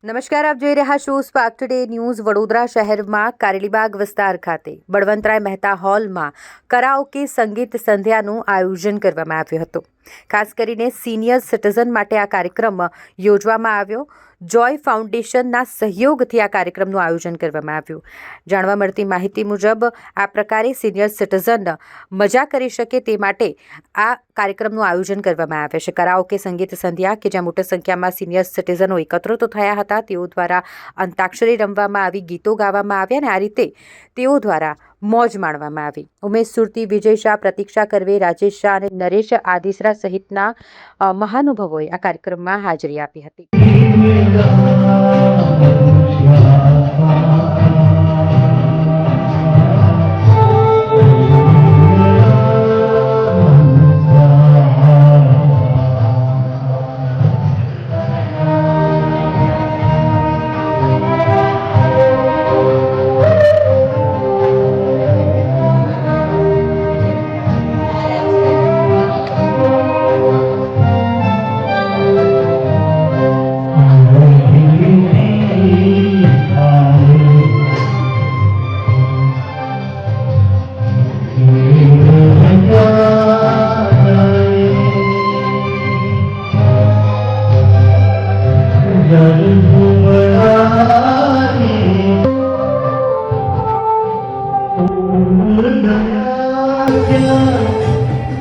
નમસ્કાર, આપ જોઈ રહ્યા છો સ્પાર્ક ટુડે ન્યૂઝ. વડોદરા શહેરમાં કારેલીબાગ વિસ્તાર ખાતે બળવંતરાય મહેતા હોલમાં કરાઓકે સંગીત સંધ્યાનું આયોજન કરવામાં આવ્યું હતું. ખાસ કરીને સિનિયર સિટીઝન માટે આ કાર્યક્રમ યોજવામાં આવ્યો. જોય ફાઉન્ડેશનના સહયોગથી આ કાર્યક્રમનું આયોજન કરવામાં આવ્યું. જાણવા મળતી માહિતી મુજબ આ પ્રકારે સિનિયર સિટીઝન મજા કરી શકે તે માટે આ કાર્યક્રમનું આયોજન કરવામાં આવે છે. કરાઓકે સંગીત સંધ્યા કે જ્યાં મોટી સંખ્યામાં સિનિયર સિટીઝનો એકત્રિત થયા હતા. તેઓ દ્વારા અંતાક્ષરી રમવામાં આવી, ગીતો ગાવામાં આવ્યા અને આ રીતે તેઓ દ્વારા મોજ માણવામાં આવી. ઉમેશ સુરતી, વિજય શાહ, પ્રતીક્ષા કરવે, રાજેશ શાહ અને નરેશ આદિસરા સહિતના મહાનુભાવોએ આ કાર્યક્રમમાં હાજરી આપી હતી.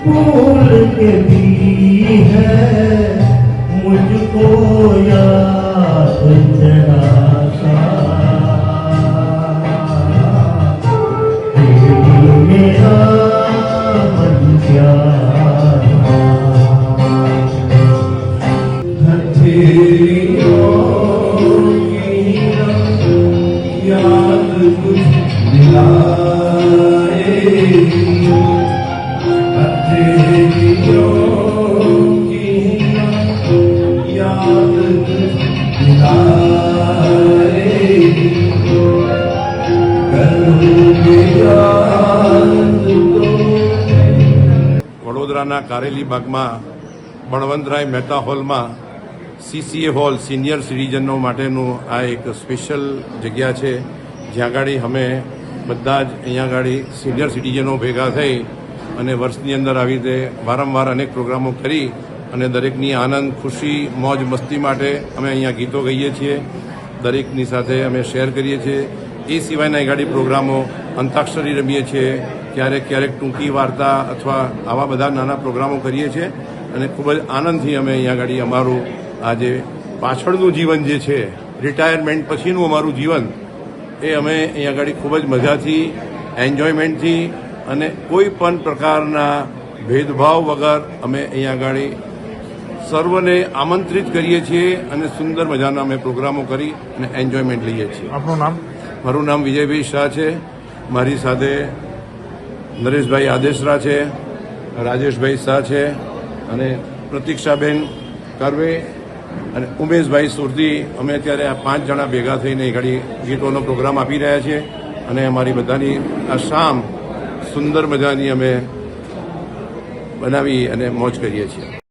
भूल के भी है मुझको याद तेरा सा मेरा बन गया याद कुछ दिलाए વડોદરાના કારેલીબાગમાં બળવંતરાય મહેતા હોલમાં CCA હોલ સિનિયર સિટીઝનો માટેનું આ એક સ્પેશિયલ જગ્યા છે, જ્યાં આગળ અમે બધા જ અહીંયા આગળ સિનિયર સિટીઝનો ભેગા થઈ અને વર્ષની અંદર આવી રીતે વારંવાર અનેક પ્રોગ્રામો કરી અને દરેકની આનંદ, ખુશી, મોજ મસ્તી માટે અમે અહીંયા ગીતો ગાઈએ છીએ, દરેકની સાથે અમે શેર કરીએ છીએ. એ સિવાયના ગાડી પ્રોગ્રામો, અંતાક્ષરી રમીએ છીએ, ક્યારેક ટૂંકી વાર્તા અથવા આવા બધા નાના પ્રોગ્રામો કરીએ છીએ અને ખૂબ જ આનંદથી અમે અહીંયા આગળ અમારું આજે પાછળનું જીવન જે છે, રિટાયરમેન્ટ પછીનું અમારું જીવન, એ અમે અહીંયા આગળ ખૂબ જ મજાથી, એન્જોયમેન્ટથી અને કોઈ પણ પ્રકારના ભેદભાવ વગર અમે અહીંયા આગળ સર્વને આમંત્રિત કરીએ છીએ અને સુંદર મજાના અમે પ્રોગ્રામો કરી અને એન્જોયમેન્ટ લઈએ છીએ. આપનું નામ? મારું નામ વિજયભાઈ શાહ છે. મારી સાથે નરેશભાઈ આદેશરા છે, રાજેશભાઈ શાહ છે અને પ્રતીક્ષાબેન કરવે અને ઉમેશભાઈ સુરતી. અમે અત્યારે આ 5 જણા ભેગા થઈને ઘડી ગીતોનો પ્રોગ્રામ આપી રહ્યા છીએ અને અમારી બધાની આ શામ સુંદર મજાની અમે બનાવી અને મોજ કરીએ છીએ.